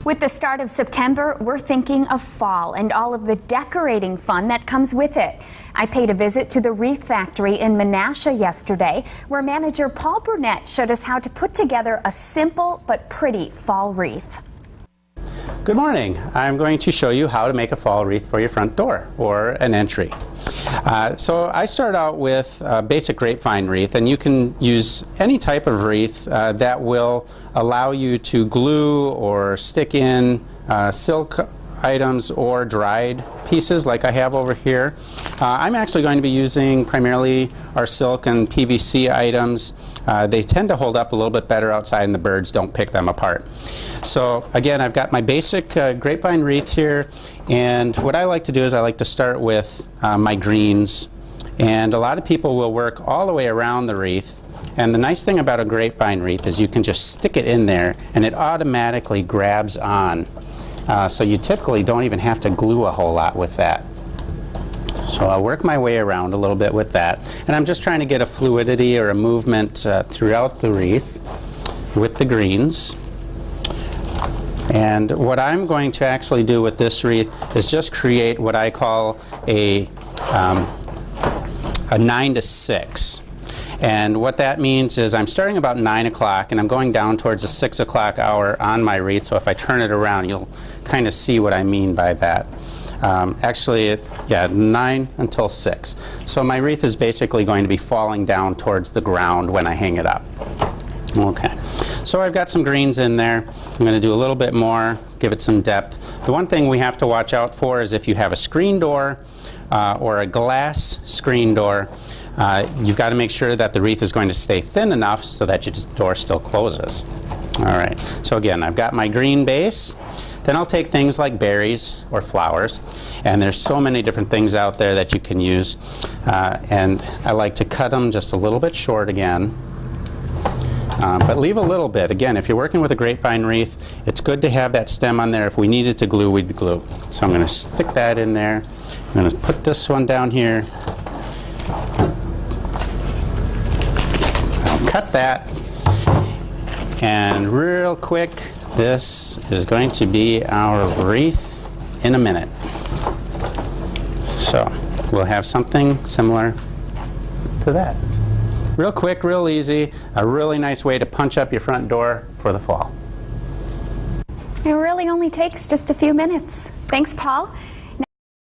With the start of September, we're thinking of fall and all of the decorating fun that comes with it. I paid a visit to the Wreath factory in Menasha yesterday, where manager Paul Brunette showed us how to put together a simple but pretty fall wreath. Good morning. I'm going to show you how to make a fall wreath for your front door or an entry. So I start out with a basic grapevine wreath, and you can use any type of wreath that will allow you to glue or stick in silk items or dried pieces like I have over here. I'm actually going to be using primarily our silk and PVC items. They tend to hold up a little bit better outside and the birds don't pick them apart. So again, I've got my basic grapevine wreath here, and what I like to do is I like to start with my greens, and a lot of people will work all the way around the wreath. And the nice thing about a grapevine wreath is you can just stick it in there and it automatically grabs on. So you typically don't even have to glue a whole lot with that. So I'll work my way around a little bit with that. And I'm just trying to get a fluidity or a movement throughout the wreath with the greens. And what I'm going to actually do with this wreath is just create what I call a 9 to 6. And what that means is I'm starting about 9 o'clock and I'm going down towards the 6 o'clock hour on my wreath. So if I turn it around, you'll kind of see what I mean by that. Actually, 9 until 6. So my wreath is basically going to be falling down towards the ground when I hang it up. Okay. So I've got some greens in there. I'm going to do a little bit more, give it some depth. The one thing we have to watch out for is if you have a screen door or a glass screen door, you've got to make sure that the wreath is going to stay thin enough so that your door still closes. All right. So again, I've got my green base. Then I'll take things like berries or flowers, and there's so many different things out there that you can use. And I like to cut them just a little bit short again. But leave a little bit. Again, if you're working with a grapevine wreath, it's good to have that stem on there. If we needed to glue, we'd glue. So I'm going to stick that in there. I'm going to put this one down here. I'll cut that. And real quick, this is going to be our wreath in a minute. So we'll have something similar to that. Real quick, real easy, a really nice way to punch up your front door for the fall. It really only takes just a few minutes. Thanks, Paul.